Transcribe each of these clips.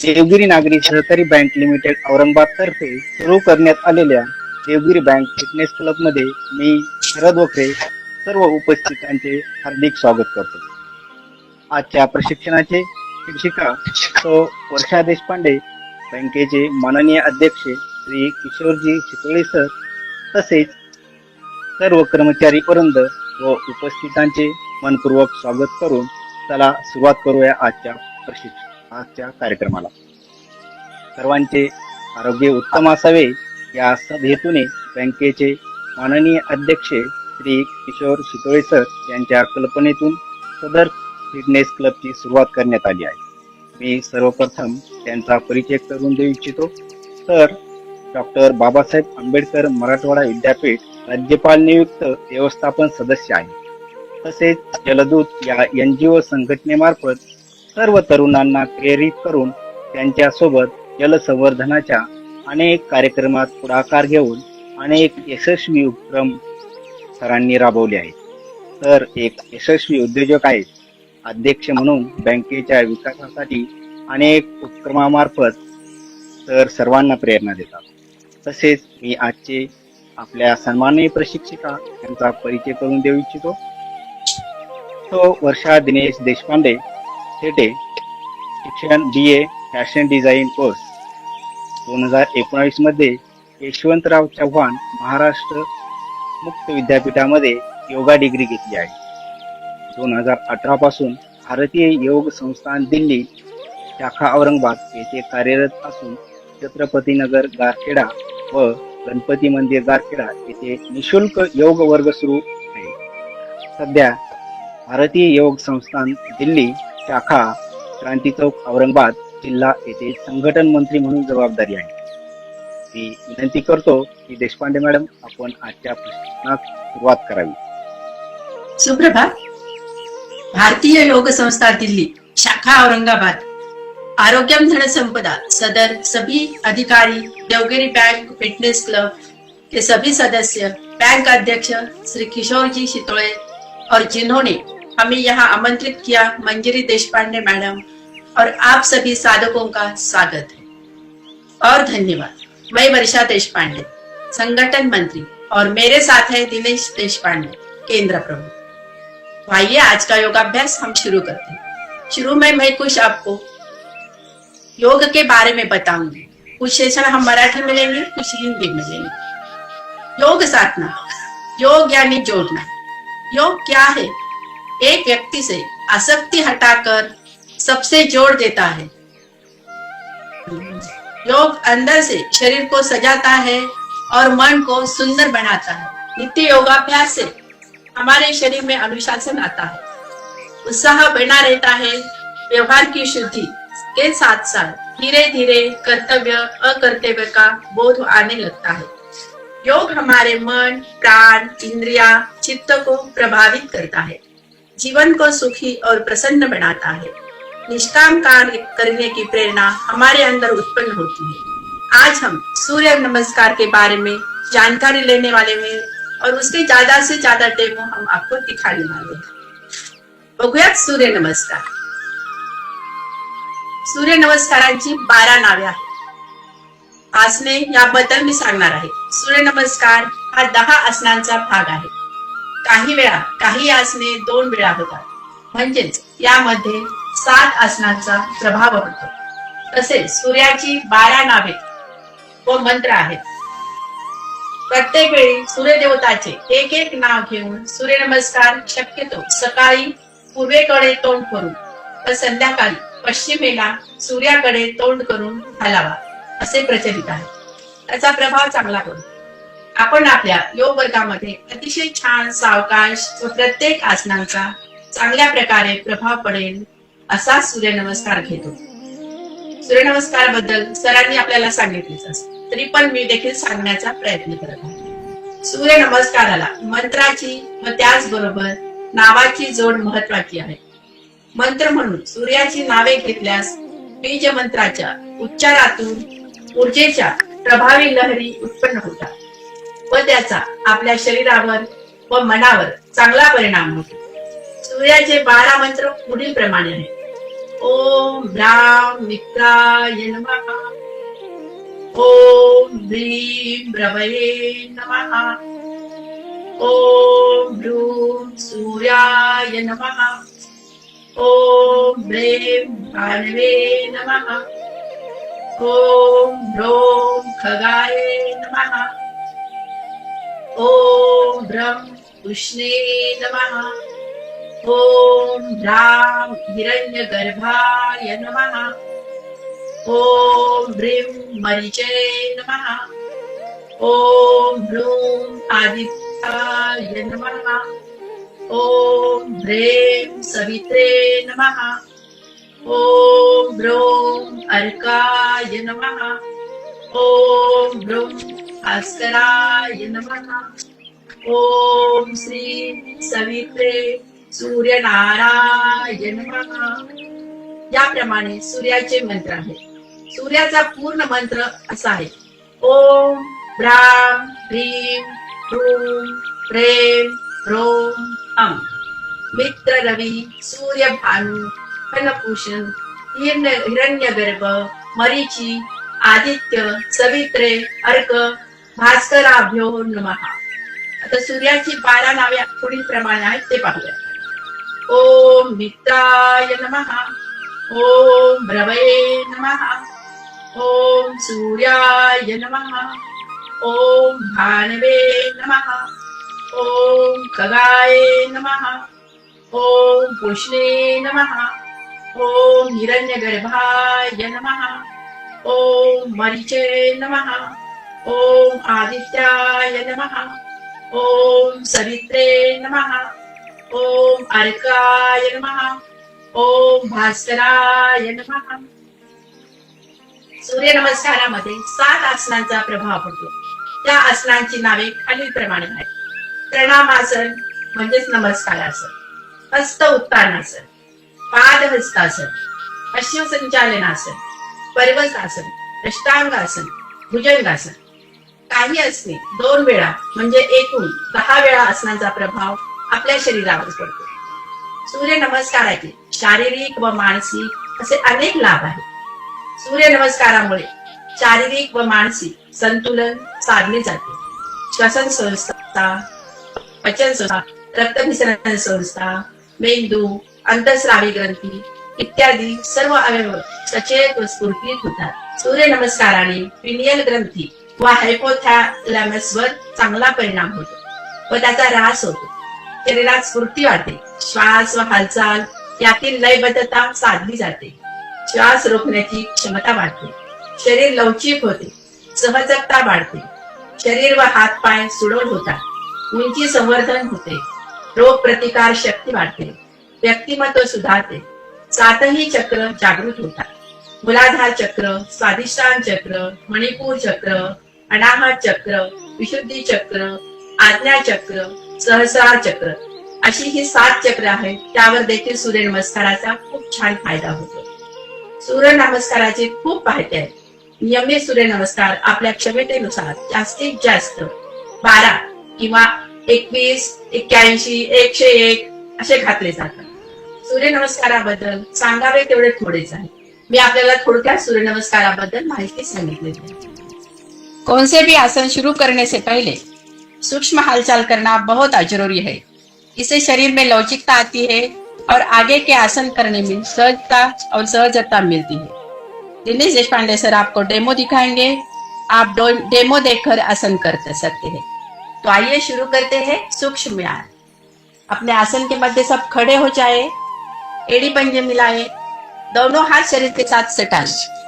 देवगिरी नागरी सहकारी bank limited Aurangabad तर्फे सुरू करण्यात आलेल्या देवगिरी बँक फिटनेस क्लब मध्ये मी शरद वखरे सर्व उपस्थितांचे हार्दिक स्वागत करतो. आजच्या प्रशिक्षणाचे शिक्षिका सौ वर्षा देशपांडे, बँकेचे माननीय अध्यक्ष श्री किशोरजी शितोळे सर, तसेच सर्व कर्मचारी वृंद व उपस्थितांचे मनपूर्वक स्वागत करून चला सुरुवात करूया आजच्या कार्यक्रमाला. सर्वांचे आरोग्य उत्तम असावे या सदहेतूने बँकेचे माननीय अध्यक्ष श्री किशोर शितोळे सर यांच्या कल्पनेतून सदर फिटनेस क्लबची सुरुवात करण्यात आली आहे. मी सर्वप्रथम त्यांचा परिचय करून देऊ इच्छितो. तर डॉक्टर बाबासाहेब आंबेडकर मराठवाडा विद्यापीठ राज्यपाल नियुक्त व्यवस्थापन सदस्य आहे. तसेच जलदूत या NGO संघटनेमार्फत सर्व तरुणांना प्रेरित करून त्यांच्यासोबत जलसंवर्धनाच्या अनेक कार्यक्रमात पुढाकार घेऊन अनेक यशस्वी उपक्रम सरांनी राबवले आहेत. तर एक यशस्वी उद्योजक आहेत. अध्यक्ष म्हणून बँकेच्या विकासासाठी अनेक उपक्रमामार्फत तर सर्वांना प्रेरणा देतात. तसेच मी आजचे आपल्या सन्माननीय प्रशिक्षिका यांचा परिचय करून देऊ इच्छितो. तो वर्षा दिनेश देशपांडे, थेटे, शिक्षण BA फॅशन डिझाईन कोर्स. 2019 मध्ये यशवंतराव चव्हाण महाराष्ट्र मुक्त विद्यापीठामध्ये योगा डिग्री घेतली आहे. 2018 पासून भारतीय योग संस्थान दिल्ली शाखा औरंगाबाद येथे कार्यरत असून छत्रपतीनगर गारखेडा व गणपती मंदिर गारखेडा येथे निशुल्क योग वर्ग सुरू आहे. सध्या भारतीय योग संस्थान दिल्ली शाखा क्रांती चौक औरंगाबाद जिल्हा येथे संघटन मंत्री म्हणून जबाबदारी आहे. मी विनंती करतो की देशपांडे मॅडम आपण आजच्या प्रशिक्षणास सुरुवात करावी. सुप्रभात. भारतीय योग संस्था दिल्ली शाखा औरंगाबाद आरोग्यम धन संपदा सदर सभी अधिकारी, देवगिरी बैंक फिटनेस क्लब के सभी सदस्य, बैंक अध्यक्ष श्री किशोर जी शितोळे और जिन्होंने हमें यहाँ आमंत्रित किया, मंजरी देशपांडे मैडम और आप सभी साधकों का स्वागत है और धन्यवाद. मैं वर्षा देशपांडे, संगठन मंत्री, और मेरे साथ है दिनेश देशपांडे, केंद्र प्रमुख. आइए आज का योगाभ्यास हम शुरू करते हैं. शुरू में मैं कुछ आपको योग के बारे में बताऊंगी. कुछ सेशन हम मराठी में लेंगे, कुछ हिंदी में लेंगे. योग साधना, योग यानी जोड़ना. योग क्या है? एक व्यक्ति से आसक्ति हटाकर सबसे जोड़ देता है. योग अंदर से शरीर को सजाता है और मन को सुंदर बनाता है. नित्य योगाभ्यास से हमारे शरीर में अनुशासन आता है, उत्साह बना रहता है. व्यवहार की शुद्धि के साथ साथ धीरे धीरे कर्तव्य अकर्तव्य का बोध आने लगता है. योग हमारे मन, प्राण, इंद्रिया, चित्त को प्रभावित करता है, जीवन को सुखी और प्रसन्न बनाता है. निष्काम कार्य करने की प्रेरणा हमारे अंदर उत्पन्न होती है. आज हम सूर्य नमस्कार के बारे में जानकारी लेने वाले हैं और उसके ज्यादा से ज्यादा डेमो हम आपको दिखाने वाले हैं. बघूयात सूर्य नमस्कार. सूर्य नमस्कारांची 12 नावे आहेत. आसने याबद्दल मी सांगणार आहे. सूर्य नमस्कार हा 10 आसनांचा भाग आहे. काही वेळा काही आसने 2 वेळा होतात, म्हणजेच यामध्ये 7 आसनांचा प्रभाव होतो. तसेच सूर्याची 12 नावे व मंत्र आहेत. प्रत्येक वेळी सूर्यदेवताचे एक एक नाव घेऊन सूर्य नमस्कार शक्यतो सकाळी पूर्वेकडे तोंड करून व संध्याकाळी पश्चिमेला सूर्याकडे तोंड करून घालावा असे प्रचलित आहे. त्याचा प्रभाव चांगला होतो. आपण आपल्या योग वर्गामध्ये अतिशय छान, सावकाश व प्रत्येक आसनांचा चांगल्या प्रकारे प्रभाव पडेल असा सूर्य नमस्कार घेतो. सूर्य नमस्कार बद्दल सरांनी आपल्याला सांगितलेच असते, तरी पण मी देखील सांगण्याचा प्रयत्न करत आहे. सूर्य नमस्काराला मंत्राची व त्याचबरोबर नावाची जोड महत्वाची आहे. मंत्र म्हणून सूर्याची नावे घेतल्यास बीज मंत्राच्या उच्चारातून ऊर्जेच्या प्रभावी लहरी उत्पन्न होतात व त्याचा आपल्या शरीरावर व मनावर चांगला परिणाम होतो. सूर्याचे 12 मंत्र पुढील प्रमाणे आहेत. ओम ह्रां मित्राय नमः। ओम ह्रीं रवये नमः। ओम भ्रूं सूर्याय नमः। ओम ह्रीं भानवे नमः। ओम ह्रौं खगाय नमः। ओम भ्रं विष्णे नमः। ओम ह्रां हिरण्यगर्भाय नमः। ओम ह्रीं मरीचे नमः। ओम भ्रूं आदित्याय नमः। ओम ह्रीं सवित्रे नमः। ओम भ्रूं अर्काय नमः। ओम भ्रूं भास्कराय नमः। ओम श्री सवित्रे सूर्यनारायण नमः। याप्रमाणे सूर्याचे मंत्र आहेत. सूर्याचा पूर्ण मंत्र असा आहे: ओम ह्रां ह्रीं ह्रूं ह्रें ह्रौं अं। मित्र रवी, सूर्य भानु, फलभूषण, हिरण्यगर्भ, मरीची, आदित्य, सवित्रे, अर्क, भास्कराभ्यो नमः. आता सूर्याची 12 नावे पुढील प्रमाणे आहेत ते पाहूया. ओम मित्राय नमः. ओम रवये नमः. ओम सूर्याय नमः. ओम भानवे नमः. ओम खगाय नमः. ओम पुष्णे नमः. ओम हिरण्यगर्भाय नमः. ओम मरीचे नमः. ओम आदित्याय नमः. ओम सवित्रे नमः. ओम अर्काय नमः. ओम भास्कराय नमः. सूर्य नमस्कारामध्ये 7 आसनांचा प्रभाव पडतो. त्या आसनांची नावे खालीलप्रमाणे आहेत. प्रणामासन म्हणजेच नमस्कारासन, हस्त उत्तानासन, पादहस्तासन, अश्वसंचालनासन, पर्वतासन, अष्टांगासन, भुजंगासन. काही असणे 2 वेळा म्हणजे एकूण 10 वेळा आसनांचा प्रभाव आपल्या शरीरावर पडतो. सूर्य नमस्काराचे शारीरिक व मानसिक असे अनेक लाभ आहेत. सूर्य नमस्कारामुळे शारीरिक व मानसिक संतुलन साधले जाते. श्वसन संस्था, पचन संस्था, रक्तभिसरण संस्था, मेंदू, अंतःस्रावी ग्रंथी इत्यादी सर्व अवयव सचेत व स्फूर्तित होतात. सूर्य नमस्काराने पिनियल ग्रंथी व हायपोथॅलॅमस वर चांगला परिणाम होतो व त्याचा ऱ्हास होतो. शरीरात स्फूर्ती वाढते. श्वास व हालचाल यातील लयबद्धता साधली जाते. श्वास रोखण्याची क्षमता वाढते. शरीर लवचिक होते. सहजता वाढते. शरीर व हात पाय सुडौल होतात. उंची संवर्धन होते. रोग प्रतिकार शक्ती वाढते. व्यक्तिमत्व सुधारते. 7ही चक्र जागृत होतात. मूलाधार चक्र, स्वाधिष्ठान चक्र, मणिपूर चक्र, अनाहत चक्र, विशुद्धी चक्र, आज्ञा चक्र, सहस्रार चक्र अशी ही 7 चक्र आहेत. त्यावर देखील सूर्य नमस्काराचा खूप छान फायदा होतो. सूर्य नमस्काराचे खूप फायदे आहेत. नियमित सूर्य नमस्कार आपल्या क्षमतेनुसार जास्तीत जास्त 12 किंवा 21, 81, 101 असे घातले जातात. सूर्य नमस्काराबद्दल सांगावे तेवढे थोडेच आहे. मी आपल्याला थोडक्यात सूर्य नमस्काराबद्दल माहिती सांगितली. कौन से भी आसन शुरू करने से पहले सूक्ष्म हालचाल करना बहुत जरूरी है. इससे शरीर में लवचिकता आती है और आगे के आसन करने में सहजता और सहजता मिलती है. दिनेश देशपांडे सर आपको डेमो दिखाएंगे. आप डेमो देखकर आसन कर सकते हैं. तो आइए शुरू करते हैं सूक्ष्म व्यायाम. अपने आसन के मध्य सब खड़े हो जाए. एड़ी पंजे मिलाए. दोनों हाथ शरीर के साथ सटा लें.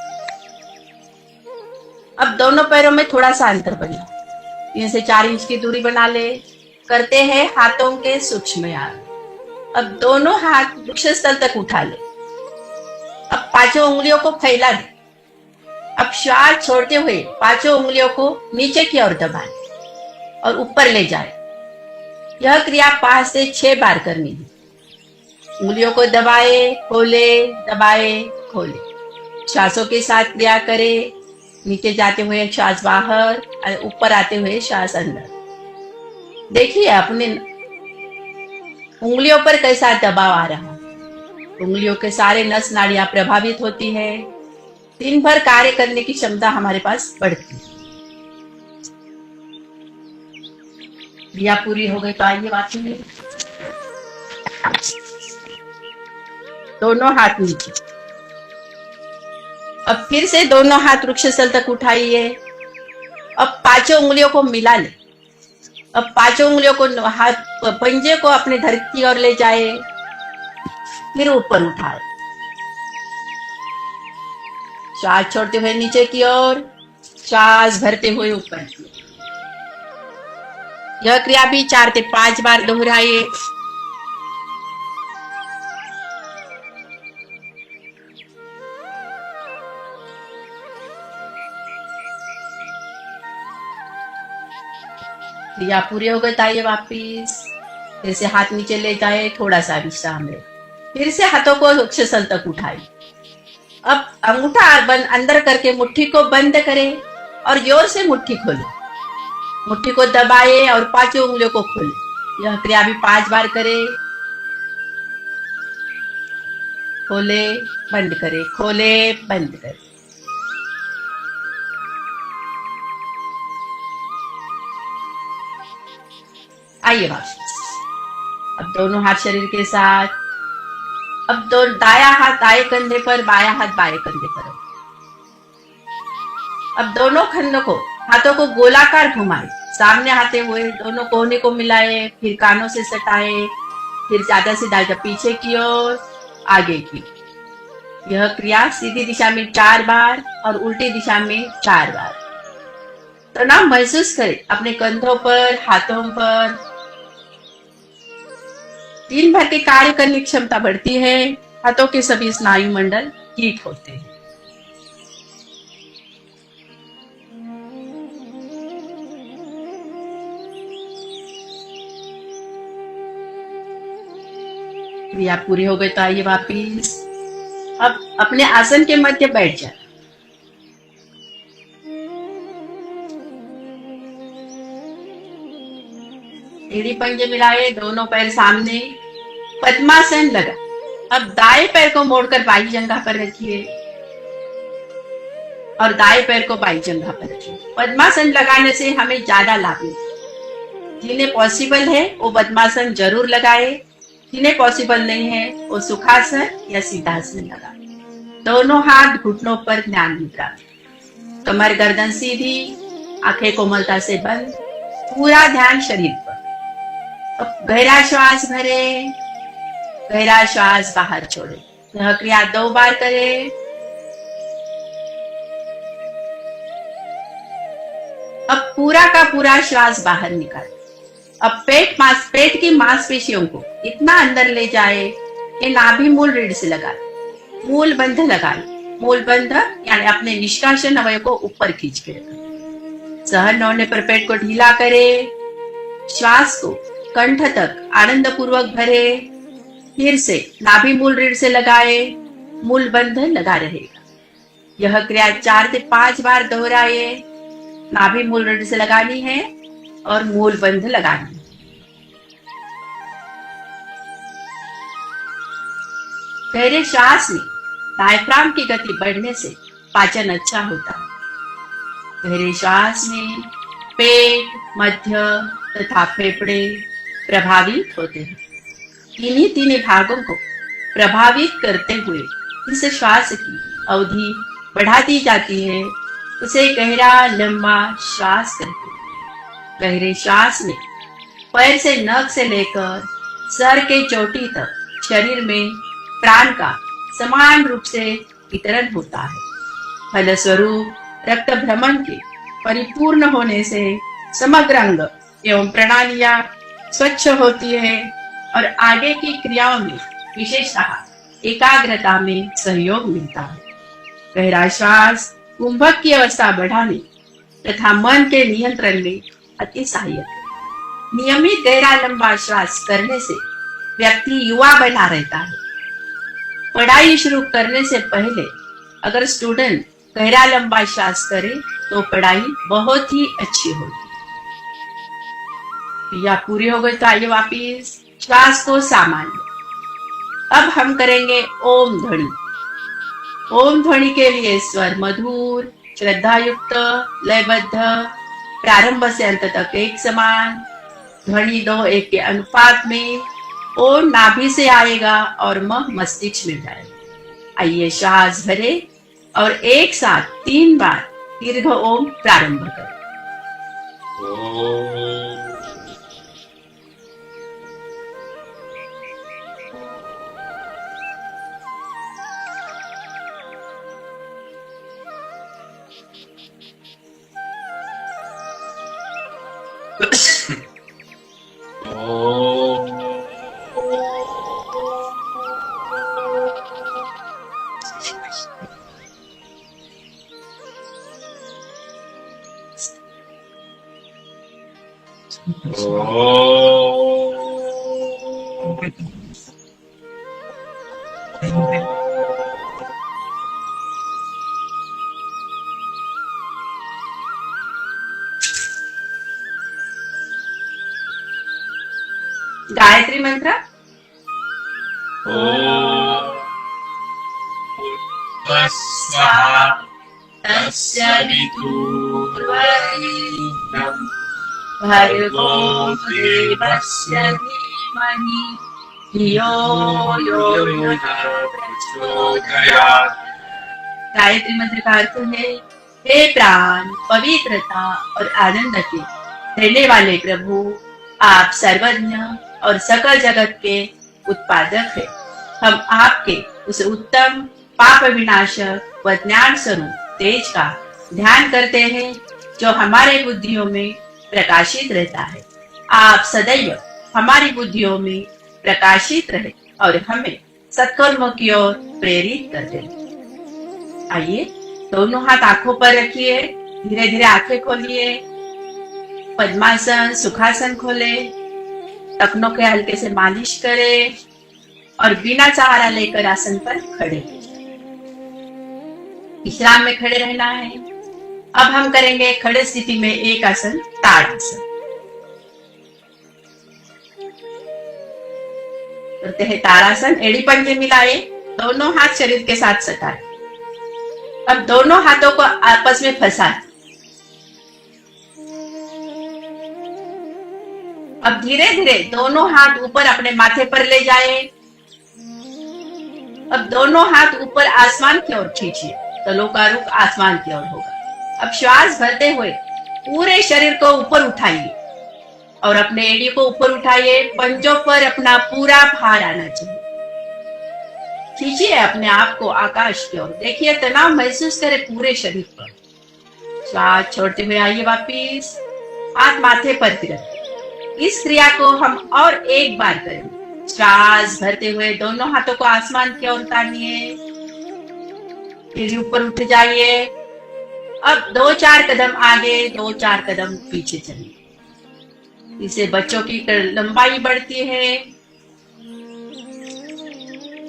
अब दोनों पैरों में थोड़ा सा अंतर बना 3 से 4 इंच की दूरी बना ले. करते हैं हाथों के सूक्ष्म व्यायाम. अब दोनों हाथ वक्षस्थल तक उठा ले. अब 5 उंगलियों को फैला दे. अब श्वास छोड़ते हुए 5 उंगलियों को नीचे की ओर दबाए और ऊपर ले जाए. यह क्रिया 5 से 6 बार करनी है. उंगलियों को दबाए खोले, दबाए खोले. श्वासों के साथ क्रिया करें. नीचे जाते हुए श्वास बाहर और ऊपर आते हुए श्वास अंदर. देखिए अपने उंगलियों पर कैसा दबाव आ रहा है. उंगलियों के सारे नस नाड़ियां प्रभावित होती है। दिन भर कार्य करने की क्षमता हमारे पास बढ़ती है। क्रिया पूरी हो गई तो आइए बात में दोनों हाथ नीचे। अब फिर से दोनों हाथ वृक्षस्थल तक उठाइए। अब पांचों उंगलियों को मिला ले। अब पांचों उंगलियों को हाथ पंजे को अपने धरती की ओर ले जाए, फिर ऊपर उठाए। श्वास छोड़ते हुए नीचे की ओर, श्वास भरते हुए ऊपर की ओर। यह क्रिया भी 4 से 5 बार दोहराइए। क्रिया पूरी हो गई, आइए वापिस। फिर से हाथ नीचे ले जाए, थोड़ा सा विश्राम ले। फिर से हाथों को वृक्षस्थल तक उठाए। अब अंगूठा बंद अंदर करके मुट्ठी को बंद करें और जोर से मुट्ठी खोले। मुट्ठी को दबाए और पांचों उंगलियों को खोले। यह क्रिया भी 5 बार करें। खोले बंद करे, खोले बंद करे। आइए वापस। अब दोनों हाथ शरीर के साथ। अब दाया हाथ दाएं कंधे पर, बाया हाथ बाएं कंधे पर। अब दोनों खंडों को हाथों को गोलाकार घुमाए, सामने आते हुए दोनों कोहनी को मिलाए, फिर कानों से सटाए, फिर ज्यादा से ज्यादा पीछे की ओर, आगे की। यह क्रिया सीधी दिशा में 4 बार और उल्टी दिशा में 4 बार। तनाव महसूस करें अपने कंधों पर, हाथों पर। दिन भर के कार्य करने की क्षमता बढ़ती है। हाथों के सभी स्नायु मंडल ठीक होते हैं। क्रिया पूरी हो गई तो आइए वापिस। अब अपने आसन के मध्य बैठ जाए। एड़ी पंजे मिलाए, दोनों पैर सामने, पद्मासन लगा। अब दाएं पैर को मोड़कर बाई जंघा पर रखिए और दाएं पैर को बाई जंघा पर रखिए। पद्मासन लगाने से हमें ज्यादा लाभ मिलता है। जिन्हें पॉसिबल है वो पद्मासन जरूर लगाए, जिन्हें पॉसिबल नहीं है वो सुखासन या सीधासन लगाए। दोनों हाथ घुटनों पर ध्यान मुद्रा, कमर गर्दन सीधी, आंखें कोमलता से बंद, पूरा ध्यान शरीर पर। अब गहरा श्वास भरे, गहरा श्वास बाहर छोड़े। यह क्रिया 2 बार करें। अब पूरा का पूरा श्वास बाहर निकाले। अब पेट की मांसपेशियों को इतना अंदर ले जाए कि नाभि मूल रीढ़ से लगाए। मूल बंध लगाए। मूल बंध यानी अपने निष्कासन अवयव को ऊपर खींच के रखें। सहन न होने पर पेट को ढीला करे। श्वास को कंठ तक आनंद पूर्वक भरे। फिर से नाभि मूल रीढ़ से लगाए। मूल बंध लगा रहेगा। यह क्रिया 4 से 5 बार दोहराए। नाभि मूल रीढ़ से लगानी है और मूल बंध लगानी है। गहरे श्वास में डायफ्राम की गति बढ़ने से पाचन अच्छा होता है। गहरे श्वास में पेट, मध्य तथा फेफड़े प्रभावित होते हैं। तीनों भागों को प्रभावित करते हुए इस श्वास की अवधि बढ़ाती जाती है। उसे गहरा लंबा श्वास कहते हैं। गहरे श्वास में पैर से नख से लेकर सर के चोटी तक शरीर में प्राण का समान रूप से वितरण होता है। फलस्वरूप रक्त भ्रमण के परिपूर्ण होने से समग्र अंग एवं प्रणालियां स्वच्छ होती है और आगे की क्रियाओं में विशेषतः एकाग्रता में सहयोग मिलता है। गहरा श्वास कुंभक की अवस्था बढ़ाने तथा मन के नियंत्रण में अति सहायक है। नियमित गहरा लंबा श्वास करने से व्यक्ति युवा बना रहता है। पढ़ाई शुरू करने से पहले अगर स्टूडेंट गहरा लंबा श्वास करे तो पढ़ाई बहुत ही अच्छी होगी। या पूरी हो गई तो आइए वापिस। श्वास को सामान्य। अब हम करेंगे ओम ध्वनि। ओम ध्वनि के लिए स्वर मधुर, श्रद्धा युक्त, लयबद्ध, प्रारंभ से अंत तक एक समान, ध्वनि 2:1 के अनुपात में। ओम नाभि से आएगा और म मस्तिष्क में जाएगा। आइए श्वास भरे और एक साथ 3 बार दीर्घ ओम प्रारंभ करें। गायत्री मंत्र। स्वाहा तस्य विदुर्वरेण्यं भर्गो देवस्य धीमहि धियो यो न प्रचोदयात्। गायत्री मंत्र का अर्थ है, हे प्राण, पवित्रता और आनंद के देने वाले प्रभु, आप सर्वज्ञ और सकल जगत के उत्पादक है। हम आपके उस उत्तम पाप विनाशक व ज्ञान स्वरूप तेज का ध्यान करते हैं जो हमारे बुद्धियों में प्रकाशित रहता है। आप सदैव हमारी बुद्धियों में प्रकाशित रहे और हमें सत्कर्मों की ओर प्रेरित करते हैं। आइए दोनों हाथ आंखों पर रखिए, धीरे धीरे आंखें खोलिए, पद्मासन सुखासन खोले, टखनों के हल्के से मालिश करें और बिना सहारा लेकर आसन पर खड़े। विश्राम में खड़े रहना है। अब हम करेंगे खड़े स्थिति में एक आसन, ताड़ासन। करते हैं ताड़ासन। एड़ी पंजे मिलाए, दोनों हाथ शरीर के साथ सटाए। अब दोनों हाथों को आपस में फंसाए। अब धीरे धीरे दोनों हाथ ऊपर अपने माथे पर ले जाए। अब दोनों हाथ ऊपर आसमान की ओर खींचिए, तलों का रुख आसमान की ओर होगा। अब श्वास भरते हुए पूरे शरीर को ऊपर उठाइए और अपने एड़ी को ऊपर उठाइए। पंजों पर अपना पूरा भार आना चाहिए। खींचिए अपने आप को आकाश की ओर, देखिए तनाव महसूस करें पूरे शरीर पर। श्वास छोड़ते हुए आइए वापिस, हाथ माथे पर रखिए। इस क्रिया को हम और एक बार करेंगे। श्वास भरते हुए दोनों हाथों को आसमान की ओर तानिए, फिर ऊपर उठ जाइए। अब 2-4 कदम आगे, 2-4 कदम पीछे चलिए। इससे बच्चों की लंबाई बढ़ती है।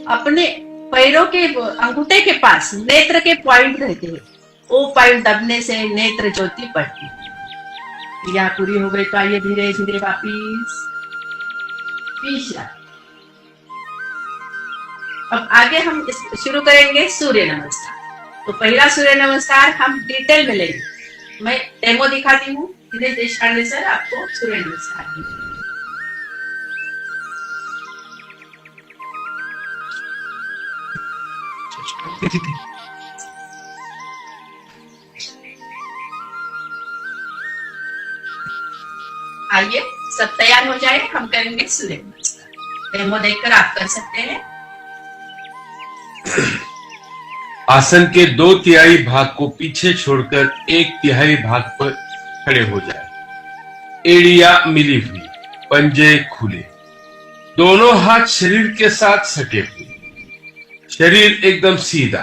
अपने पैरों के अंगूठे के पास नेत्र के पॉइंट रहते हैं, वो पॉइंट दबने से नेत्र ज्योति बढ़ती है। क्रिया पूरी हो गई तो आइए धीरे धीरे वापिस तीसरा। अब आगे हम शुरू करेंगे सूर्य नमस्कार। तो पहला सूर्य नमस्कार हम डिटेल में लेंगे। मैं डेमो दिखाती हूँ, धीरे देशपांडे सर आपको सूर्य नमस्कार देंगे। आइए सब तैयार हो जाए, हम करेंगे सूर्य नमस्कार। डेमो देखकर आप कर सकते हैं। आसन के 2/3 भाग को पीछे छोड़कर 1/3 भाग पर खड़े हो जाए। एड़ियां मिली हुई, पंजे खुले, दोनों हाथ शरीर के साथ सटे हुए, शरीर एकदम सीधा।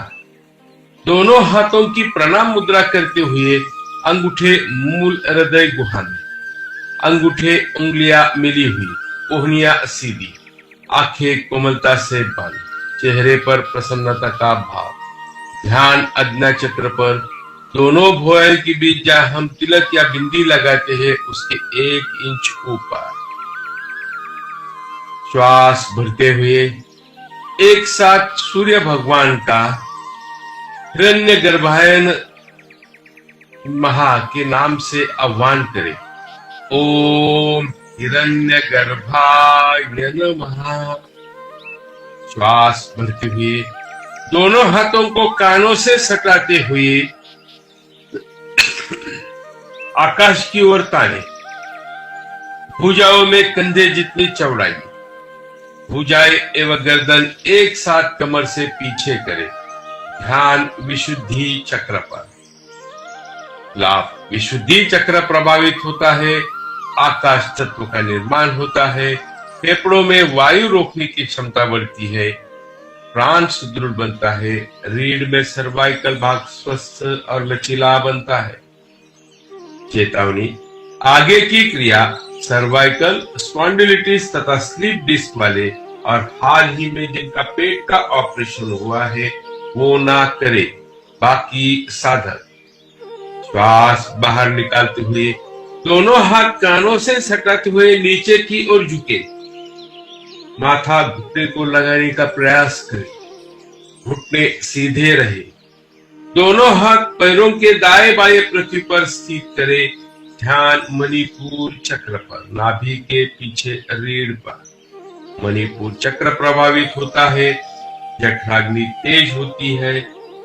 दोनों हाथों की प्रणाम मुद्रा करते हुए अंगूठे मूल हृदय गुहा में, अंगूठे उंगलियां मिली हुई, ओहनियां सीधी, आंखें कोमलता से बंद, चेहरे पर प्रसन्नता का भाव। ध्यान आज्ञा चक्र पर, दोनों भुआओं के बीच जहां हम तिलक या बिंदी लगाते हैं उसके 1 इंच ऊपर। श्वास भरते हुए एक साथ सूर्य भगवान का हिरण्य गर्भायन महा के नाम से आह्वान करें। ओम हिरण्य गर्भाय नमः। श्वास भरते हुए दोनों हाथों को कानों से सटाते हुए आकाश की ओर ताने। भुजाओं में कंधे जितनी चौड़ाई, भुजाएं एवं गर्दन एक साथ कमर से पीछे करें। ध्यान विशुद्धि चक्र पर। लाभ, विशुद्धि चक्र प्रभावित होता है, आकाश तत्व का निर्माण होता है, फेफड़ों में वायु रोकने की क्षमता बढ़ती है, प्राण सुदृढ़ बनता है, रीढ़ में सर्वाइकल भाग स्वस्थ और लचीला बनता है। चेतावनी, आगे की क्रिया सर्वाइकल स्पॉन्डिलिटिस तथा स्लीप डिस्क वाले और हाल ही में जिनका पेट का ऑपरेशन हुआ है वो ना करे। बाकी साधक, श्वास बाहर निकालते हुए दोनों हाथ कानों से सटाते हुए नीचे की ओर झुके। माथा घुटने को लगाने का प्रयास करें। घुटने सीधे रहे। दोनों हाथ पैरों के दाएं बाएं पृथ्वी पर स्थित करें। ध्यान मणिपुर चक्र पर, नाभि के पीछे रीढ़ पर। मणिपुर चक्र प्रभावित होता है, जठराग्नि तेज होती है,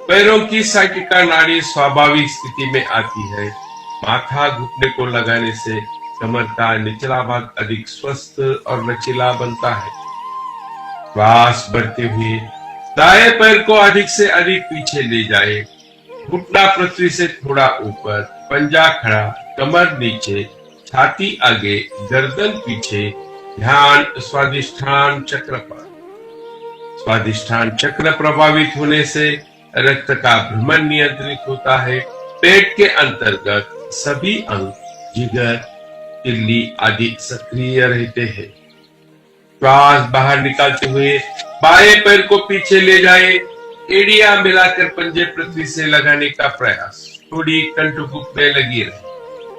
पैरों की साइटिका नाड़ी स्वाभाविक स्थिति में आती है। माथा घुटने को लगाने से कमर का निचला भाग अधिक स्वस्थ और लचीला बनता है। श्वास भरते हुए दाएं पैर को अधिक से अधिक पीछे ले जाए। घुटना पृथ्वी से थोड़ा ऊपर, पंजा खड़ा, कमर नीचे, छाती आगे, गर्दन पीछे। ध्यान स्वादिष्ठान चक्र पर। स्वादिष्ठान चक्र प्रभावित होने से रक्त का भ्रमण नियंत्रित होता है। पेट के अंतर्गत सभी अंग, जिगर, तिल्ली आदि सक्रिय रहते हैं। श्वास बाहर निकालते हुए बाएं पैर को पीछे ले जाए। एड़िया मिलाकर पंजे पृथ्वी से लगाने का प्रयास। थोड़ी कंठकुप में लगी रहे।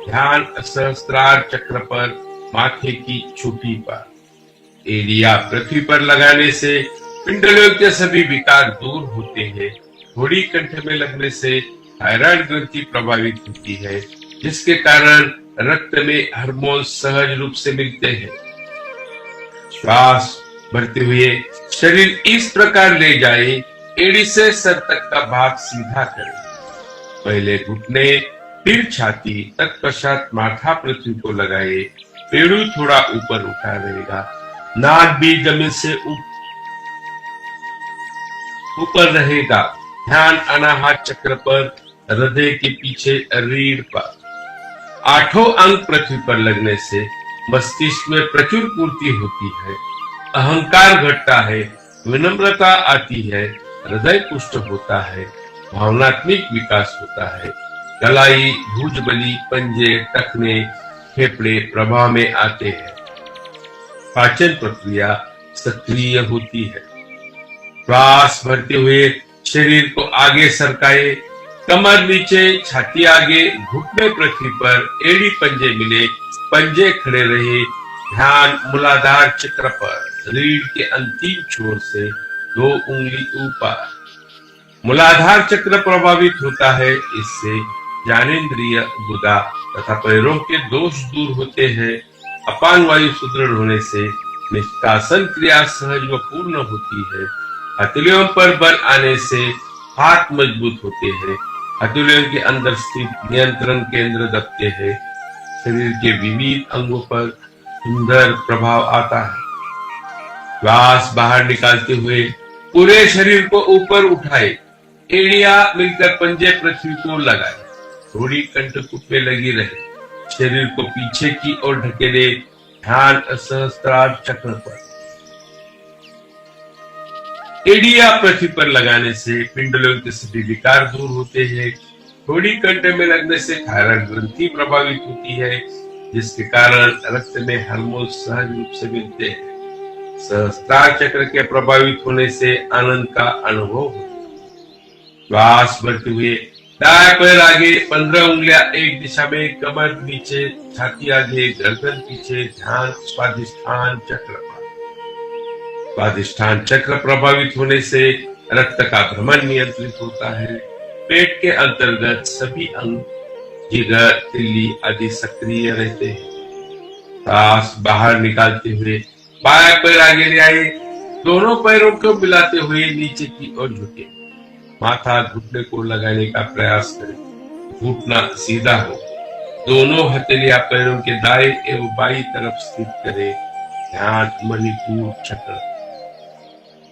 ध्यान सहस्त्रार चक्र पर, माथे की चोटी पर। एड़िया पृथ्वी पर लगाने से पिंडलों के सभी विकार दूर होते हैं। थोड़ी कंठ में लगने से थायराइड ग्रंथि प्रभावित होती है, जिसके कारण रक्त में हार्मोन सहज रूप से मिलते हैं। श्वास भरते हुए शरीर इस प्रकार ले जाए, एड़ी से सर तक का भाग सीधा करें। पहले घुटने, फिर छाती, तत्पश्चात माथा पृथ्वी को लगाए। पेड़ू थोड़ा ऊपर उठा रहेगा। नाक भी जमीन से ऊपर रहेगा। ध्यान अनाहत चक्र पर, हृदय के पीछे रीढ़ पर। आठों अंग पृथ्वी पर लगने से मस्तिष्क में प्रचुर पूर्ति होती है, अहंकार घटता है, विनम्रता आती है, हृदय पुष्ट होता है, भावनात्मक विकास होता है। कलाई, भुजबली, पंजे, टखने, फेफड़े प्रभाव में आते हैं। पाचन प्रक्रिया सक्रिय होती है। श्वास भरते हुए शरीर को आगे सरकाए। कमर नीचे, छाती आगे, घुटने पृथ्वी पर, एड़ी पंजे मिले, पंजे खड़े रहे। ध्यान मूलाधार चक्र पर, रीढ़ के अंतिम छोर से 2 उंगली ऊपर। मूलाधार चक्र प्रभावित होता है। इससे ज्ञानेंद्रिय, गुदा तथा पैरों के दोष दूर होते हैं। अपान वायु सुदृढ़ होने से निष्कासन क्रिया सहज व पूर्ण होती है। हथेलियों पर बल आने से हाथ मजबूत होते हैं। हथेलियों के अंदर स्थित नियंत्रण केंद्र दबते हैं। शरीर के विविध अंगों पर सुंदर प्रभाव आता है। श्वास बाहर निकालते हुए पूरे शरीर को ऊपर उठाए। एड़िया मिलकर पंजे पृथ्वी को लगाए। थोड़ी कंठकुप में लगी रहे। शरीर को पीछे की ओर ढकेले। ध्यान सहस्त्रार चक्र पर। एड़िया पृथ्वी पर लगाने से पिंडलों के सभी विकार दूर होते हैं। थोड़ी कंठ में लगने से थायराइड ग्रंथि प्रभावित होती है, जिसके कारण रक्त में हार्मोन सहज रूप से मिलते हैं। सहस्त्रार चक्र के प्रभावित होने से आनंद का अनुभव होता है। श्वास भरते हुए दाएं पैर आगे, 15 उंगलियां एक दिशा में, कमर नीचे, छाती आगे, गर्दन पीछे। ध्यान स्वादिष्ठान चक्र पर। स्वादिष्ठान चक्र प्रभावित होने से रक्त का भ्रमण नियंत्रित होता है। पेट के अंतर्गत सभी अंग, जिगर, तिल्ली आदि सक्रिय रहते हैं। सांस बाहर निकालते हुए बायां पैर आगे ले आए, दोनों पैरों को मिलाते हुए नीचे की ओर झुके, माथा घुटने को लगाने का प्रयास करें, घुटना सीधा हो, दोनों हथेलियां पैरों के दाएं एवं बाईं तरफ स्थित करें। ध्यान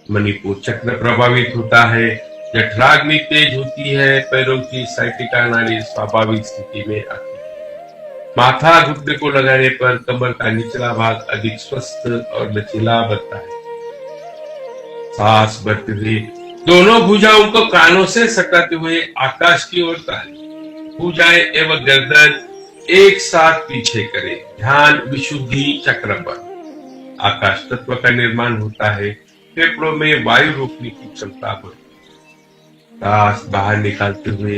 मणिपुर चक्र प्रभावित होता है। जठराग्नि तेज होती है, पैरों की साइटिका नाड़ी स्वाभाविक स्थिति में आती है। माथा घुटने को लगाने पर कमर का निचला भाग अधिक स्वस्थ और लचीला बनता है। सांस भरते हुए दोनों भुजाओं को कानों से सटाते हुए आकाश की ओर ताने, भुजाएं एवं गर्दन एक साथ पीछे करें। ध्यान विशुद्धि चक्र पर। आकाश तत्व का निर्माण होता है, फेफड़ों में वायु रोकने की क्षमता बढ़ती है। सांस बाहर निकालते हुए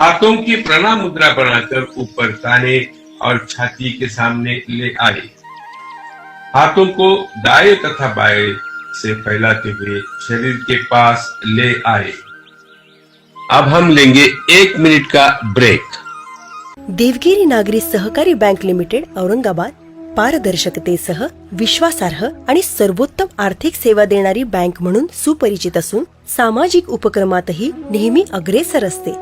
हाथों की प्रणाम मुद्रा बनाकर ऊपर ताने और छाती के सामने ले आए। हाथों को दाएं तथा बाएं से फैलाते हुए शरीर के पास ले आए। अब हम लेंगे 1 मिनट का ब्रेक। देवगिरी नागरी सहकारी बँक लिमिटेड औरंगाबाद पारदर्शकतेसह विश्वासार्ह आणि सर्वोत्तम आर्थिक सेवा देणारी बँक म्हणून सुपरिचित असून सामाजिक उपक्रमातही नेहमी अग्रेसर असते।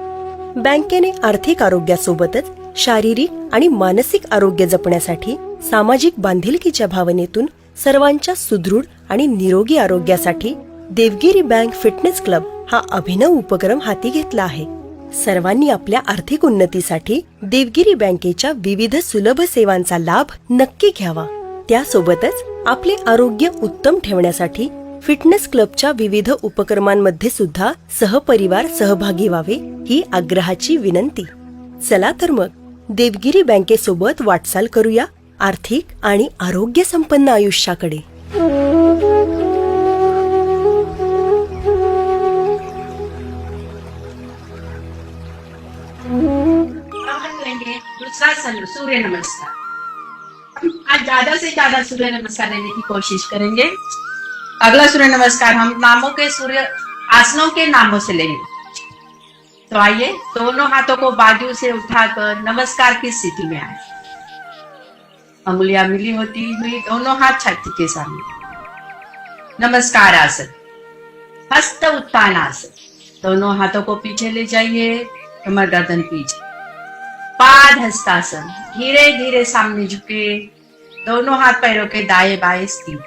बँकेने आर्थिक आरोग्यासोबतच शारीरिक आणि मानसिक आरोग्य जपण्यासाठी सामाजिक बांधिलकीच्या भावनेतून सर्वांच्या सुदृढ आणि निरोगी आरोग्यासाठी देवगिरी बँक फिटनेस क्लब हा अभिनव उपक्रम हाती घेतला आहे। सर्वांनी आपल्या आर्थिक उन्नतीसाठी देवगिरी बँकेच्या विविध सुलभ सेवांचा लाभ नक्की घ्यावा। त्यासोबतच आपले आरोग्य उत्तम ठेवण्यासाठी फिटनेस क्लबच्या विविध उपक्रमांमध्ये सुद्धा सहपरिवार सहभागी व्हावे ही आग्रहाची विनंती। चला तर मग देवगिरी बँकेसोबत वाटचाल करूया आर्थिक आणि आरोग्य संपन्न आयुष्याकडे। दूसरा सूर्य नमस्कार। हम आज ज्यादा से ज्यादा सूर्य नमस्कार लेने की कोशिश करेंगे। अगला सूर्य नमस्कार हम नामों के सूर्य आसनों के नामों से लेंगे। तो आइए दोनों हाथों को बाजू से उठाकर नमस्कार की स्थिति में आए। अंगुलियां मिली होती हुई दोनों हाथ छाती के सामने। नमस्कार आसन। हस्त उत्थान आसन। दोनों हाथों को पीछे ले जाइए, कमर गर्दन पीछे। पाद हस्तासन। धीरे धीरे सामने झुके, दोनों हाथ पैरों के दाएं बाएं स्थित।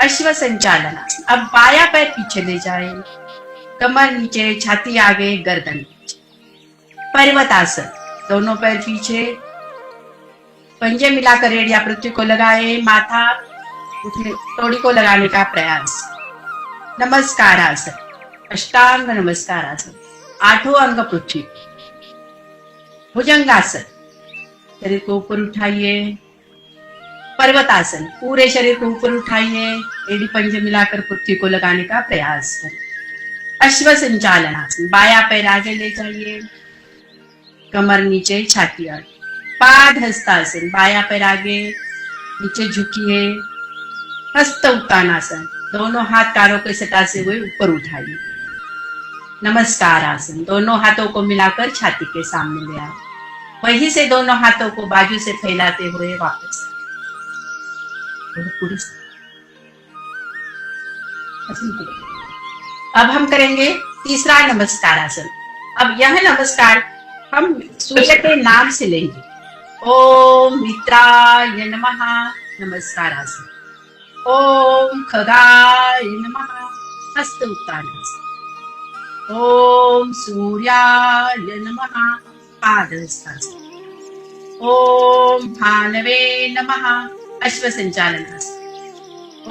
अश्व संचालन आसन। अब बायां पैर पीछे ले जाए, कमर नीचे, छाती आगे, गर्दन पीछे। पर्वत आसन। दोनों पैर पीछे, पंजे मिलाकर एड़ियां पृथ्वी को लगाए, माथा तोड़ी को लगाने का प्रयास। नमस्कार आसन। अष्टांग नमस्कार आसन। 8 अंग पृथ्वी। भुजंगासन। शरीर को ऊपर उठाइए। पर्वतासन। पूरे शरीर को ऊपर उठाइए, एड़ी पंजे मिलाकर पृथ्वी को लगाने का प्रयास करें। अश्व संचालन आसन। बायां पैर आगे ले जाइए, कमर नीचे, छाती आगे। पाद हस्तासन। बायां पैर आगे नीचे झुकिए। हस्त उत्तानासन। दोनों हाथ तारों के सटाते हुए ऊपर उठाइए। नमस्कार आसन। दोनों हाथों को मिलाकर छाती के सामने ले आए। वहीं से दोनों हाथों को बाजू से फैलाते हुए वापस अब हम करेंगे तीसरा नमस्कार आसन। अब यह नमस्कार हम सूर्य के नाम से लेंगे। ओम मित्राय नमः नमस्कार आसन। ओम खगाय नमः हस्त उत्तानासन। ओम सूर्याय नमः पादहस्तासन। ओम भानवे नमः अश्व संचालनासन।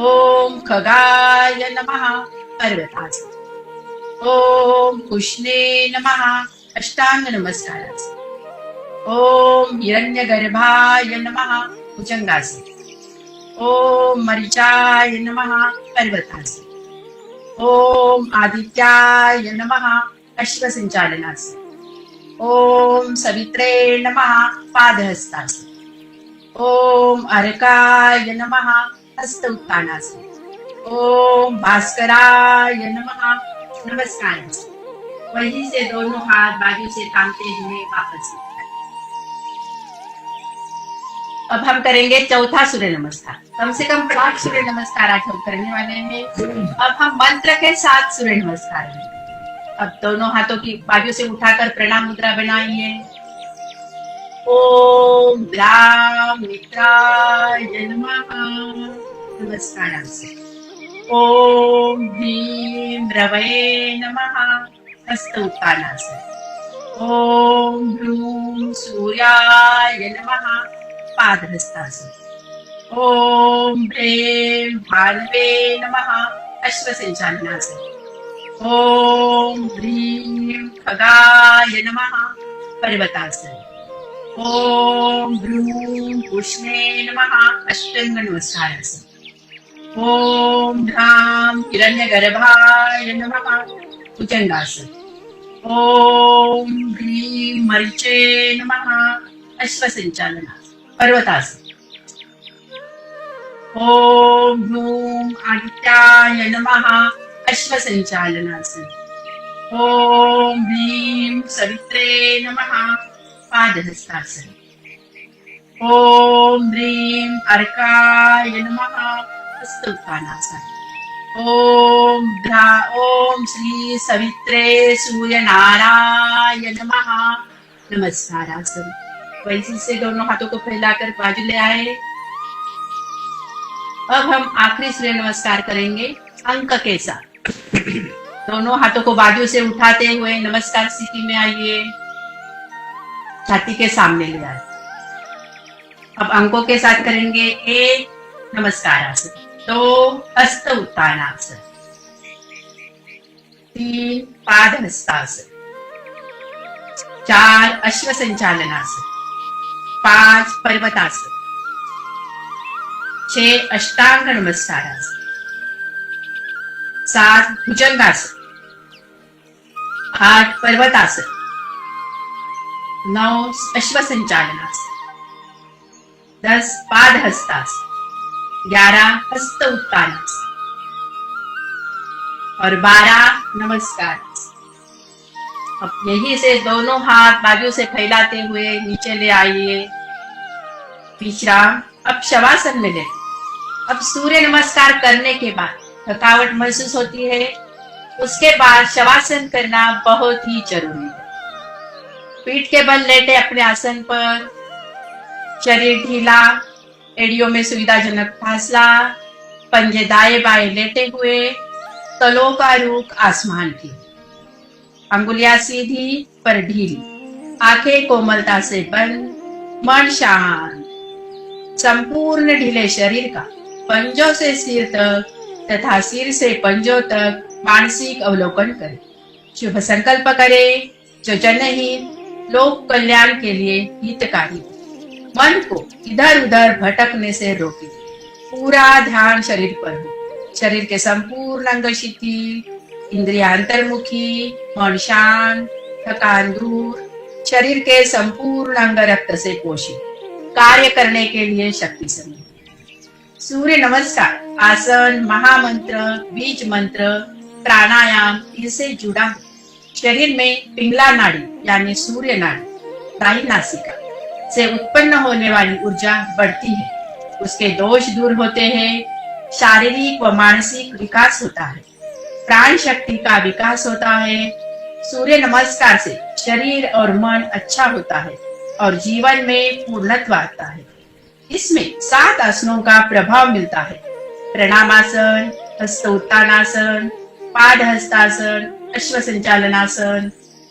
ओम खगाय नमः पर्वतासन। ओम कृष्णे नमः अष्टांग नमस्कारासन। ओम हिरण्यगर्भाय नमः भुजंगासन। ओम मरीचाय नमः पर्वतासन। ओम आदित्याय नमः अश्व संचालनासन। ओम सवित्रे नमः पादहस्तासन। ओम अर्काय नमः हस्त उत्तानासन। ओम भास्कराय नमः। नमस्कार। वहीं से दोनों हाथ बाजू से थामते हुए वापस उठाएं। अब हम करेंगे चौथा सूर्य नमस्कार। कम से कम 5 सूर्य नमस्कार आज हम करने वाले हैं। अब हम मंत्र के साथ सूर्य नमस्कार करेंगे। अब दोनों हाथों की बाजू से उठाकर प्रणाम मुद्रा बनाइए। ओम राम मित्राय नमः। नमस्कार से। ओम भीम रवये नमः। हस्त उत्तानासन। ओम ह्रूम सूर्याय नमः। पादहस्तासन। ओम ह्रीं भानवे नमः। अश्वसंचालनासन। ओम ह्रीं खगाय नमः। पर्वतासन। ओम भ्रूं पुष्णे नमः। अष्टांग नमस्कारासन। ओम ह्रां हिरण्यगर्भाय नमः। भुजंगासन। ओम ह्रीं मरीचे नमः। अश्वसंचालनासन। पर्वतासन। ओम ह्रूं आदित्याय नमः। अश्वसंचालनासन। ओम ह्रीं सवित्रे नमः। पादहस्तासन। ओम ह्रीं अर्काय नमः। हस्तोत्थानासन। ओम श्री सवित्रे सूर्य नारायण नमः। नमस्कारासन। वैसे से दोनों हाथों को फैलाकर बाजू ले आए। अब हम आखिरी सूर्य नमस्कार करेंगे अंक के साथ। दोनों हाथों को बाजू से उठाते हुए नमस्कार स्थिति में आइए। छाती के सामने ले आए। अब अंकों के साथ करेंगे 1 नमस्कारासन, 2 हस्त उत्तानासन, 3 पादहस्तासन, 4 अश्वसंचालनासन, 5 पर्वतासन, 6 अष्टांग नमस्कारासन, 7 भुजंगासन, 8 पर्वतासन, 9 अश्वसंचालनासन, 10 पादहस्तासन, 11 हस्त उत्तानासन और 12 नमस्कार। अब यही से दोनों हाथ बाजू से फैलाते हुए नीचे ले आइए। विश्राम। अब शवासन में लें। अब सूर्य नमस्कार करने के बाद थकावट महसूस होती है, उसके बाद शवासन करना बहुत ही जरूरी है। पीठ के बल लेटे अपने आसन पर, शरीर ढीला, एड़ियों में सुविधाजनक फासला, पंजे दाएं बाएं लेटे हुए, तलों का रुख आसमान की, अंगुलियां सीधी पर ढीली, आंखें कोमलता से बंद, मन शांत, संपूर्ण ढीले शरीर का पंजों से सिर तक तथा सिर से पंजों तक मानसिक अवलोकन करें। शुभ संकल्प करें जो जनहित लोक कल्याण के लिए हितकारी। मन को इधर उधर भटकने से रोके। पूरा ध्यान शरीर पर हो। शरीर के संपूर्ण अंग शिथिल, इंद्रिया अंतर्मुखी, मन शांत, थकान दूर, शरीर के संपूर्ण अंग रक्त से पोषित, कार्य करने के लिए शक्ति समृद्ध। सूर्य नमस्कार आसन, महामंत्र, बीज मंत्र, प्राणायाम इनसे जुड़ा है। शरीर में पिंगला नाड़ी यानी सूर्य नाड़ी, दाहिनी नासिका से उत्पन्न होने वाली ऊर्जा बढ़ती है, उसके दोष दूर होते हैं, शारीरिक व मानसिक विकास होता है, प्राण शक्ति का विकास होता है। सूर्य नमस्कार से शरीर और मन अच्छा होता है और जीवन में पूर्णत्व आता है। इसमें 7 आसनों का प्रभाव मिलता है। प्रणामासन, हस्त उत्तानासन, पादहस्तासन, अश्वसंचालनासन,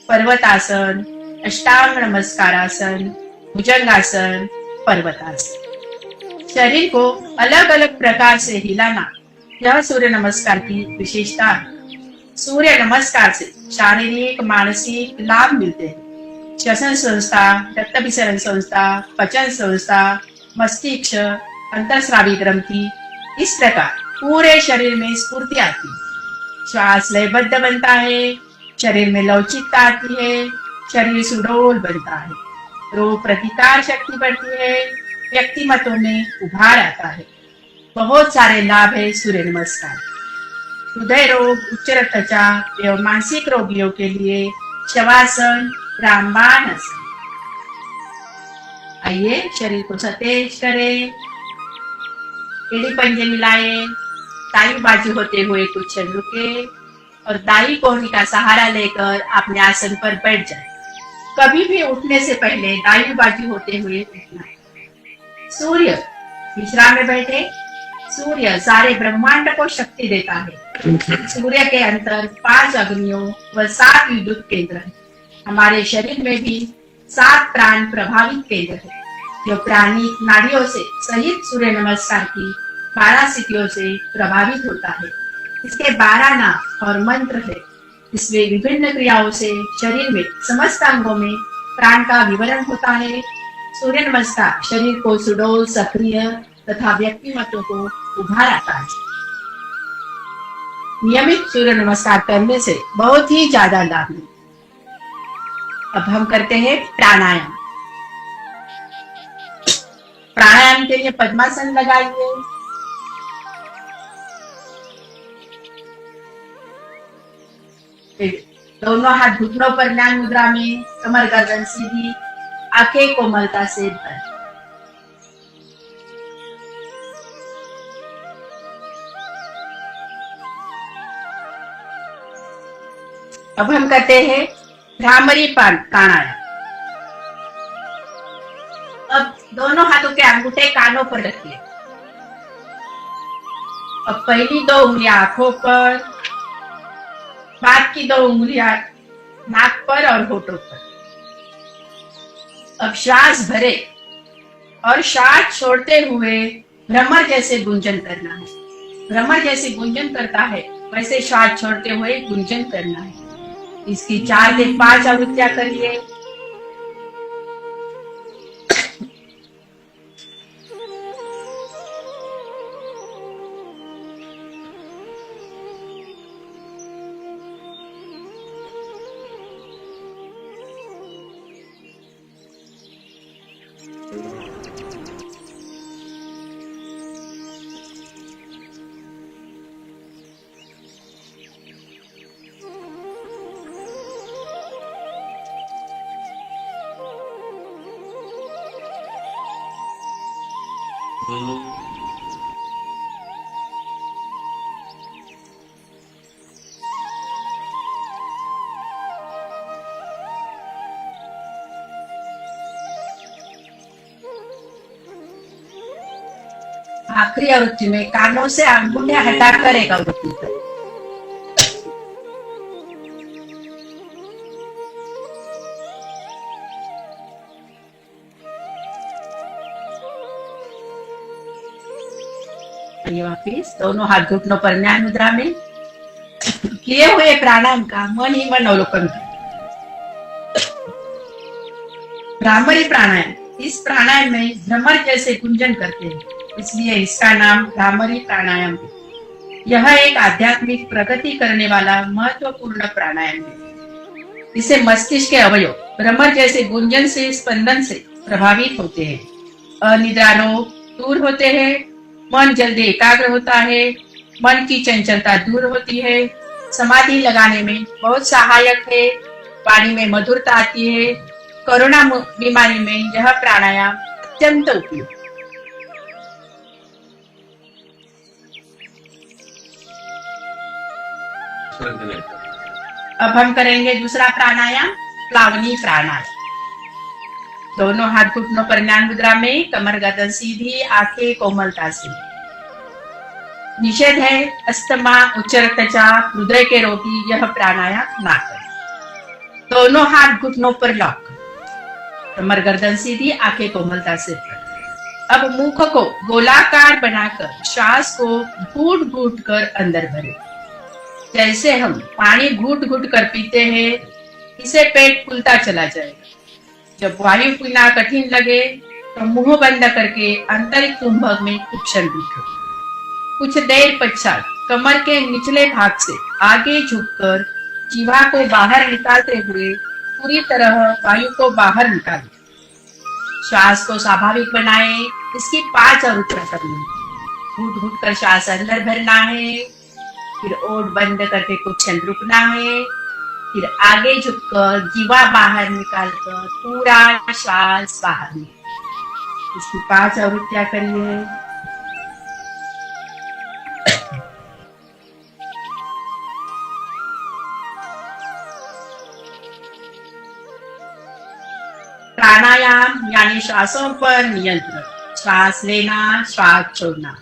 पर्वतासन, अष्टांग नमस्कारासन, भुजंगासन, पर्वतासन। शरीर को अलग अलग प्रकार से हिलाना यह सूर्य नमस्कार की विशेषता है। सूर्य नमस्कार से शारीरिक मानसिक लाभ मिलते हैं। श्वसन संस्था, रक्त विसरण संस्था, पचन संस्था, मस्तिष्क, अंतरस्रावी ग्रंथि, इस प्रकार पूरे शरीर में स्फूर्ति आती है। श्वास लयबद्ध बनता है, शरीर में लवचिकता आती है, शरीर सुडौल बनता है, रोग प्रतिकार शक्ति बढ़ती है, व्यक्तिमत्व में उभार आता है। बहुत सारे लाभ है सूर्य नमस्कार। हृदय रोग, उच्च रक्तचाप एवं मानसिक रोगियों के लिए शवासन, रामबाण आसन। आइए शरीर को सतेज करें, एड़ी पंजे मिलाएं, दाई बाजू होते हुए कुछ क्षण रुके और दाई कोहनी का सहारा लेकर अपने आसन पर बैठ जाए। कभी भी उठने से पहले दाई बाजू होते हुए उठना। सूर्य विश्राम में बैठे। सूर्य सारे ब्रह्मांड को शक्ति देता है। सूर्य के अंदर 5 अग्नियों व 7 विद्युत केंद्र है। हमारे शरीर में भी 7 प्राण प्रभावित केंद्र है, जो प्राणी नाड़ियों से सहित सूर्य नमस्कार की 12 स्थितियों से प्रभावित होता है। इसके 12 नाम और मंत्र है। इसमें विभिन्न क्रियाओं से शरीर में समस्त अंगों में प्राण का विवरण होता है। सूर्य नमस्कार शरीर को सुडौल, सक्रिय तथा व्यक्तिमत्व को उभारता है। नियमित सूर्य नमस्कार करने से बहुत ही ज्यादा लाभ है। अब हम करते हैं प्राणायाम। प्राणायाम के लिए पद्मासन लगाइए। दोनों हाथ घुटनों पर न्याय मुद्रा में, कमर गर्दन सीधी, आंखें कोमलता से बंद। अब हम करते हैं भ्रामरी प्राणायाम। अब दोनों हाथों के अंगूठे कानों पर रखिए। अब पहली 2 उंगलियां आंखों पर, बाद की 2 उंगलियां नाक पर और होठों पर। अब श्वास भरे और श्वास छोड़ते हुए भ्रमर जैसे गुंजन करना है। भ्रमर जैसे गुंजन करता है वैसे श्वास छोड़ते हुए गुंजन करना है। इसकी 4 से 5 आवृत्तियां करिए। आखिरी आवृत्ति में कानों से अंगुलियां हटाकर एक आवृत्ति करें। आइए वापिस दोनों हाथ घुटनों पर न्याय मुद्रा में। किए हुए प्राणायाम का मन ही मन अवलोकन करें। भ्रामरी प्राणायाम, इस प्राणायाम में भ्रमर जैसे गुंजन करते हैं, इसलिए इसका नाम भ्रामरी प्राणायाम है। यह एक आध्यात्मिक प्रगति करने वाला महत्वपूर्ण प्राणायाम है। इसे मस्तिष्क के अवयव भ्रमर जैसे गुंजन से, स्पंदन से प्रभावित होते हैं। अनिद्रा रोग दूर होते हैं, मन जल्दी एकाग्र होता है, मन की चंचलता दूर होती है, समाधि लगाने में बहुत सहायक है, वाणी में मधुरता आती है। कोरोना बीमारी में यह प्राणायाम अत्यंत उपयुक्त। अब हम करेंगे दूसरा प्राणायाम, प्लावनी प्राणायाम। दोनों हाथ घुटनों पर न्याय मुद्रा में, कमर गर्दन सीधी, आंखें कोमलता से। निषेध है अस्थमा, उच्च रक्तचाप, हृदय के रोगी यह प्राणायाम ना करें। दोनों हाथ घुटनों पर लॉक, कमर गर्दन सीधी, आंखें कोमलता से। अब मुख को गोलाकार बनाकर श्वास को घूट घूट कर अंदर भरें। जैसे हम पानी घूट घूट कर पीते हैं, इसे पेट फूलता चला जाएगा। जब वायु पीना कठिन लगे तो मुंह बंद करके आंतरिक कुंभक में कुछ क्षण बैठो। कुछ देर पश्चात कमर के निचले भाग से आगे झुककर जीवा को बाहर निकालते हुए पूरी तरह वायु को बाहर निकालें। श्वास को स्वाभाविक बनाएं। इसकी 5 आवृत्तियां करनी। घूट घूट कर श्वास अंदर भरना है, फिर ओठ बंद करके कुछ क्षण रुकना है, फिर आगे झुककर जीवा बाहर निकालकर पूरा श्वास बाहर निकाल। इसकी 5 आवृत्तियां करिए। प्राणायाम यानी श्वासों पर नियंत्रण। श्वास लेना, श्वास छोड़ना।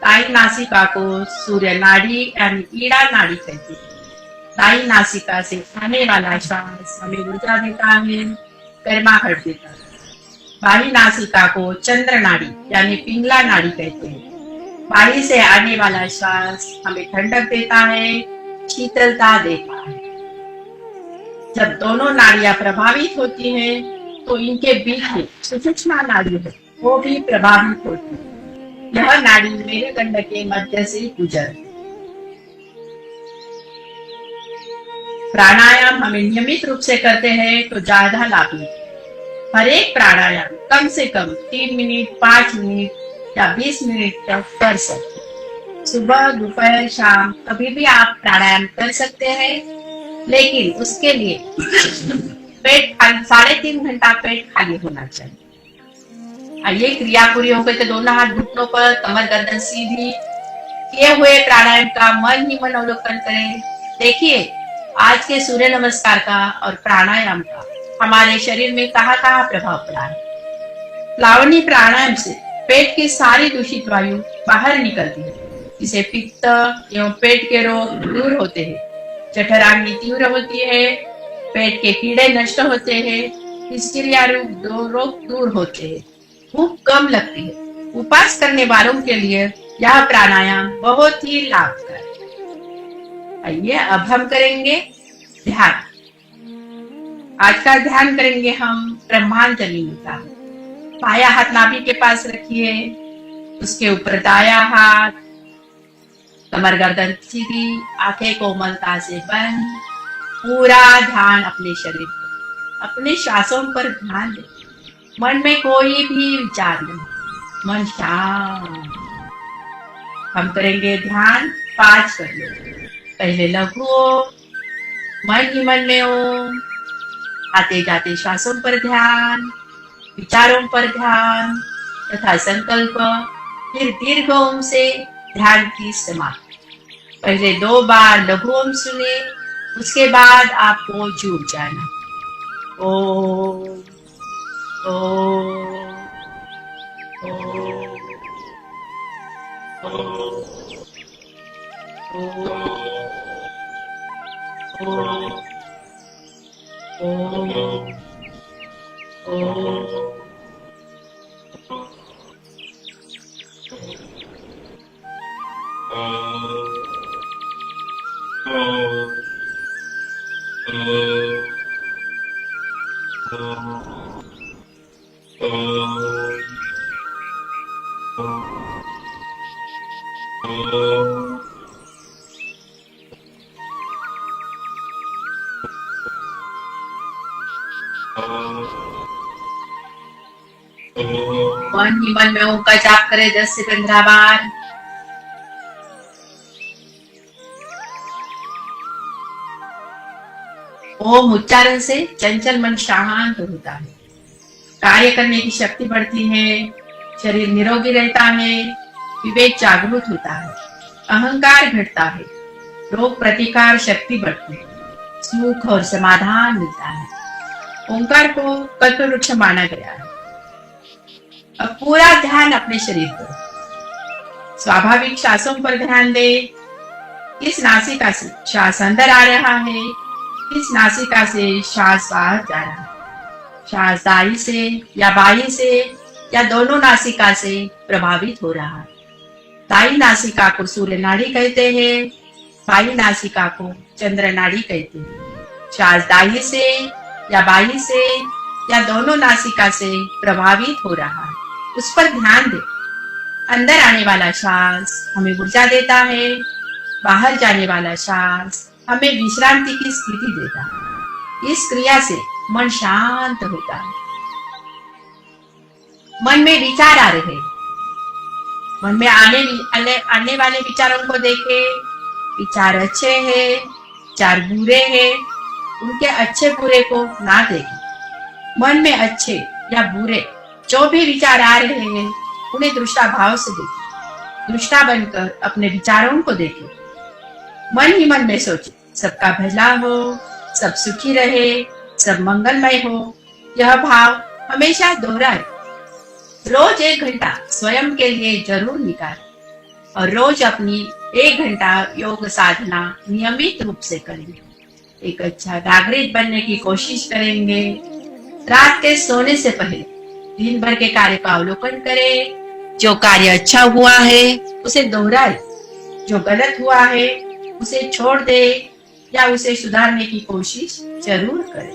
दाई नासिका को सूर्य नाड़ी यानी ईड़ा नाड़ी कहते हैं। दाई नासिका से आने वाला श्वास हमें ऊर्जा देता है, गर्माहट देता है। बाही नासिका को चंद्र नाड़ी यानी पिंगला नाड़ी कहते हैं। बाही से आने वाला श्वास हमें ठंडक देता है, शीतलता देता है। जब दोनों नाड़ियां प्रभावित होती हैं, तो इनके बीच में सुषुम्ना नाड़ी है, वो भी प्रभावित होती है। यह नाड़ी मेरुदंड के मध्य से गुजरती है। प्राणायाम हमें नियमित रूप से करते हैं तो ज्यादा लाभ मिलता है। हर एक प्राणायाम कम से कम 3 मिनट, 5 मिनट या 20 मिनट तक कर सकते हैं। सुबह, दोपहर, शाम कभी भी आप प्राणायाम कर सकते हैं, लेकिन उसके लिए पेट 3.5 घंटा पेट खाली होना चाहिए। आइए, क्रिया पूरी हो गई तो दोनों हाथ घुटनों पर, कमर गर्दन सीधी। किए हुए प्राणायाम का मन ही मन अवलोकन करें। देखिए आज के सूर्य नमस्कार का और प्राणायाम का हमारे शरीर में कहाँ प्रभाव पड़ा है। प्लावनी प्राणायाम से पेट की सारी दूषित वायु बाहर निकलती है, जिसे पित्त एवं पेट के रोग दूर होते हैं। जठराग्नि तीव्र होती है, पेट के कीड़े नष्ट होते हैं, हिस्टीरिया रोग दूर होते हैं, भूख कम लगती है। उपवास करने वालों के लिए यह प्राणायाम बहुत ही लाभकारी है। आइए अब हम करेंगे ध्यान। आज का ध्यान करेंगे हम ब्रह्मांजलि का। बायां हाथ नाभि के पास रखिए, उसके ऊपर दायां हाथ, कमर गर्दन सीधी, आंखें कोमलता से बंद। पूरा ध्यान अपने शरीर पर, अपने श्वासों पर ध्यान दें। मन में कोई भी विचार नहीं, मन शांत। हम करेंगे ध्यान 5 कर लो। पहले लघु ओम, मन ही मन में ओम। आते जाते श्वासों पर ध्यान, विचारों पर ध्यान तथा संकल्प। फिर दीर्घ ओम से ध्यान की समाप्ति। पहले 2 बार लघु ओम सुने, उसके बाद आपको जुट जाना। ओम ओम ओम मन ही मन में ओम का जाप करें 10 से 15 बार। ओम उच्चारण से चंचल मन शांत होता है, कार्य करने की शक्ति बढ़ती है, शरीर निरोगी रहता है, विवेक जागरूक होता है, अहंकार घटता है, रोग प्रतिकार शक्ति बढ़ती है, सुख और समाधान मिलता है। ओंकार को कल्पवृक्ष माना गया है। अब पूरा ध्यान अपने शरीर पर, स्वाभाविक श्वासों पर ध्यान दे। इस नासिका से श्वास अंदर आ रहा है, इस नासिका से श्वास बाहर जा रहा है। श्वास दाई से या बाई से या दोनों नासिका से प्रभावित हो रहा है। दाई नासिका को सूर्य नाड़ी कहते हैं, बाई नासिका को चंद्र नाड़ी कहते हैं। श्वास दाई से या बाई से या दोनों नासिका से प्रभावित हो रहा है, उस पर ध्यान दे। अंदर आने वाला श्वास हमें ऊर्जा देता है, बाहर जाने वाला श्वास हमें विश्रांति की स्थिति देता है। इस क्रिया से मन शांत होता है। मन में विचार आ रहे, मन में आने वाले विचारों को देखे। विचार अच्छे हैं, विचार बुरे हैं, उनके अच्छे बुरे को ना देखे। मन में अच्छे या बुरे जो भी विचार आ रहे हैं उन्हें दृष्टा भाव से देखे। दृष्टा बनकर अपने विचारों को देखे। मन ही मन में सोचे सबका भला हो, सब सुखी रहे, सब मंगलमय हो। यह भाव हमेशा दोहराए। रोज 1 घंटा स्वयं के लिए जरूर निकालें और रोज अपनी 1 घंटा योग साधना नियमित रूप से करेंगे। एक अच्छा नागरिक बनने की कोशिश करेंगे। रात के सोने से पहले दिन भर के कार्य का अवलोकन करें। जो कार्य अच्छा हुआ है उसे दोहराए, जो गलत हुआ है उसे छोड़ दे या उसे सुधारने की कोशिश जरूर करें।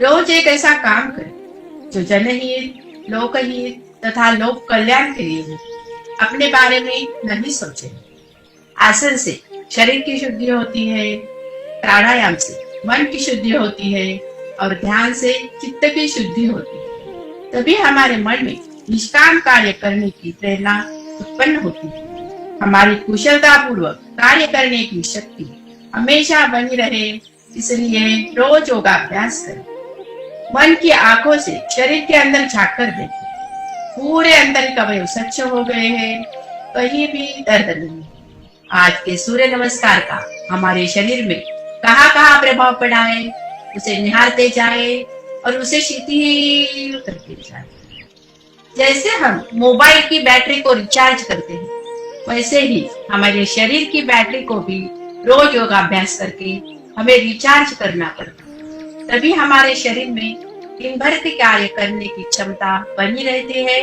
रोज एक ऐसा काम करें जो जनहित, लोकहित तथा लोक कल्याण के लिए हो। अपने बारे में नहीं सोचें। आसन से शरीर की शुद्धि होती है, प्राणायाम से मन की शुद्धि होती है और ध्यान से चित्त की शुद्धि होती है। तभी हमारे मन में निष्काम कार्य करने की प्रेरणा उत्पन्न होती है। हमारी कुशलता पूर्वक कार्य करने की शक्ति हमेशा बनी रहे, इसलिए रोज योगाभ्यास करें। मन की आंखों से शरीर के अंदर झांक कर देखें। पूरे अंदर के अवयव स्वच्छ हो गए हैं, कहीं भी दर्द नहीं। आज के सूर्य नमस्कार का हमारे शरीर में कहाँ कहाँ प्रभाव पड़ा है उसे निहारते जाए और उसे शिथिल करते जाए। जैसे हम मोबाइल की बैटरी को रिचार्ज करते हैं, वैसे ही हमारे शरीर की बैटरी को भी रोज योगाभ्यास करके हमें रिचार्ज करना पड़ता है। तभी हमारे शरीर में दिन भर के कार्य करने की क्षमता बनी रहती है,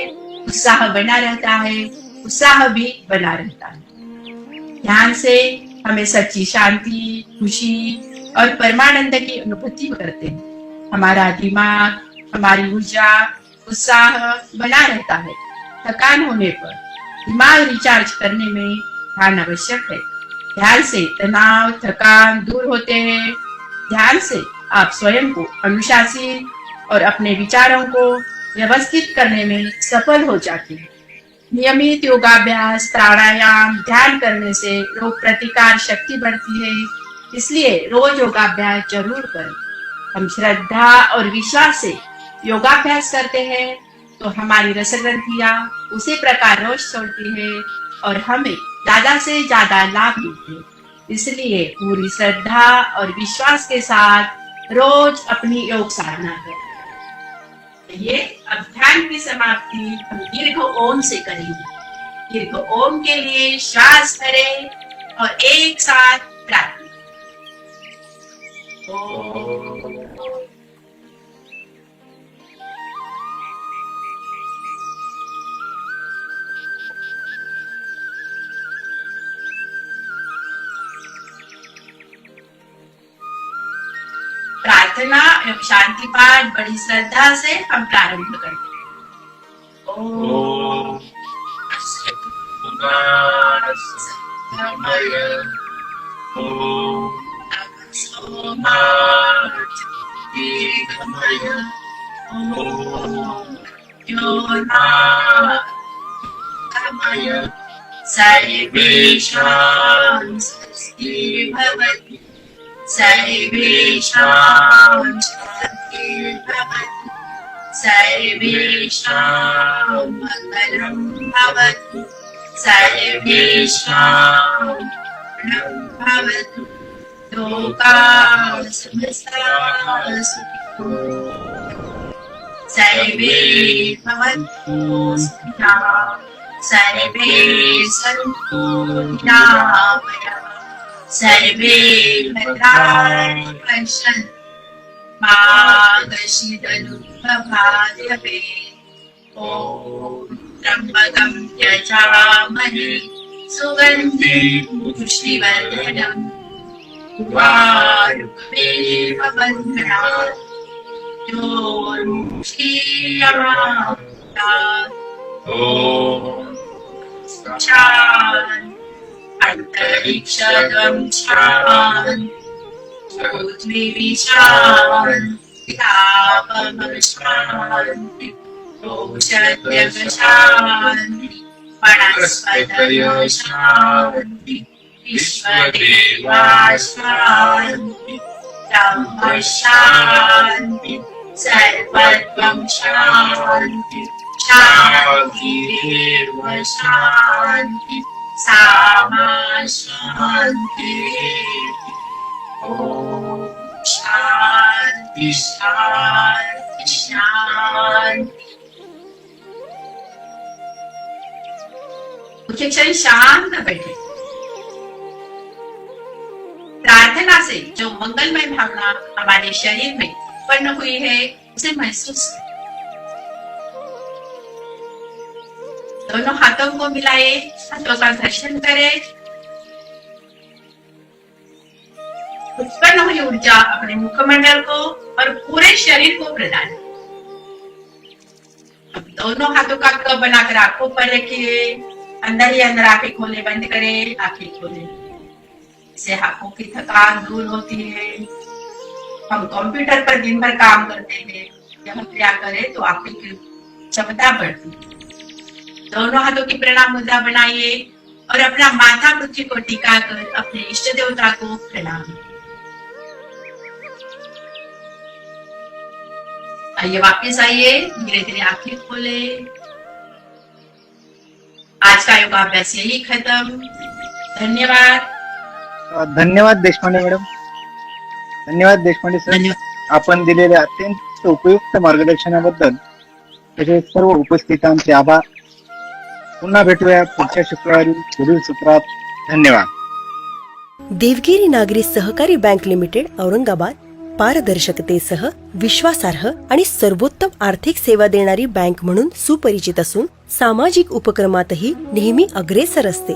उत्साह बना रहता है, उत्साह भी बना रहता है। ध्यान से हमें सच्ची शांति, खुशी और परमानंद की अनुभूति करते हैं। हमारा दिमाग, हमारी ऊर्जा, उत्साह बना रहता है। थकान होने पर दिमाग रिचार्ज करने में ध्यान आवश्यक है। ध्यान से तनाव, थकान दूर होते हैं। ध्यान से आप स्वयं को अनुशासित और अपने विचारों को व्यवस्थित करने में सफल हो जाते हैं। नियमित योगाभ्यास, प्राणायाम, ध्यान करने से रोग प्रतिकार शक्ति बढ़ती है, इसलिए रोज योगाभ्यास जरूर करें। हम श्रद्धा और विश्वास से योगाभ्यास करते हैं तो हमारी रसग्रंथियां उसी प्रकार रोज छोड़ती है और हमें ज्यादा से ज्यादा लाभ मिलते हैं। इसलिए पूरी श्रद्धा और विश्वास के साथ रोज अपनी योग साधना करें। ये अब ध्यान की समाप्ति हम दीर्घ ओम से करेंगे। दीर्घ ओम के लिए श्वास करें और एक साथ प्रार्थना। प्रार्थना एवं शांति पाठ बड़ी श्रद्धा से हम प्रारंभ करते हैं। ओम सर्वेषां स्वस्ति भवतु। सर्वेषां शान्तिर्भवतु। सर्वेषां मङ्गलं भवतु। सर्वेषां पूर्णं भवतु। लोकाः समस्ताः सुखिनो सर्वे भवन्तु सुखिनः। सर्वे सन्तु निरामयाः। सर्वे भद्राणि पश्यन्तु मा कश्चिदनुपबाधते। ॐ त्र्यम्बकं यजामहे सुगन्धिं पुष्टिवर्धनम् उर्वारुकमेव बन्धनात् शान्ति। अंतरिक्षगं शान्ति। पृथ्वी शान्ति। तापः शान्ति। औषध्यः शान्ति। वनस्पतयो शान्ति विश्वदेवा शान्ति ब्रह्म शान्ति सर्वत्वं शान्ति शान्तिरेव शान्ति सामा शान्ति ॐ शान्ति शान्ति शान्ति। कुछ क्षण शांत बैठे। प्रार्थना से जो मंगलमय भावना हमारे शरीर में उत्पन्न हुई है उसे महसूस करें। दोनों हाथों को मिलाए, हाथों का घर्षण करें। उत्पन्न हुई ऊर्जा अपने मुखमंडल को और पूरे शरीर को प्रदान करें। अब दोनों हाथों का कप बनाकर आंखों पर रखिए। अंदर ही अंदर आंखें खोले, बंद करें, आंखें खोले। इससे आंखों की थकान दूर होती है। हम कंप्यूटर पर दिन भर काम करते हैं, जब हम क्रिया करें तो आंखों की क्षमता बढ़ती है। दोनों हाथों की प्रणाम मुद्रा बनाइए और अपना माथा पृथ्वी को टिका कर अपने इष्ट देवता को प्रणाम करें। आइए वापस आइए, धीरे धीरे आंखें खोले। आज का योगाभ्यास यही खत्म। धन्यवाद। धन्यवाद देशपांडे मॅडम, धन्यवाद देशपांडे सर, आपण दिलेल्या अत्यंत उपयुक्त मार्गदर्शनाबद्दल तसेच सर्व उपस्थितांचे आभार. पुन्हा भेटूया पुढच्या शुक्रवारी पुढील सत्रात. धन्यवाद. देवगिरी नागरी सहकारी बँक लिमिटेड औरंगाबाद पारदर्शकतेसह विश्वासार्ह आणि सर्वोत्तम आर्थिक सेवा देणारी बँक म्हणून सुपरिचित असून सामाजिक उपक्रमातही नेहमी अग्रेसर असते.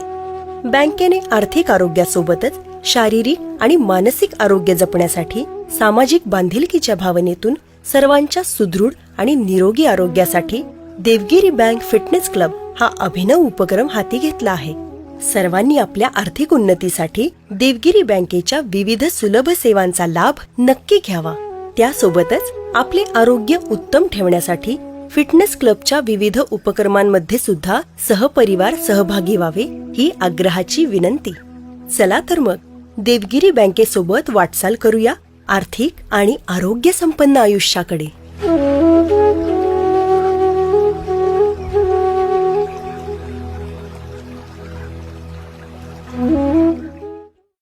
बँकेने आर्थिक आरोग्यासोबतच शारीरिक आणि मानसिक आरोग्य जपण्यासाठी सामाजिक बांधिलकीच्या भावनेतून सर्वांच्या सुदृढ आणि निरोगी आरोग्यासाठी देवगिरी बँक फिटनेस क्लब हा अभिनव उपक्रम हाती घेतला आहे. सर्वांनी आपल्या आर्थिक उन्नतीसाठी देवगिरी बँकेच्या विविध सुलभ सेवांचा लाभ नक्की घ्यावा. त्यासोबतच आपले आरोग्य उत्तम ठेवण्यासाठी फिटनेस क्लबच्या विविध उपक्रमांमध्ये सुद्धा सहपरिवार सहभागी व्हावे ही आग्रहाची विनंती. चला तर मग देवगिरी बँकेसोबत वाटचाल करूया आर्थिक आणि आरोग्य संपन्न आयुष्याकडे.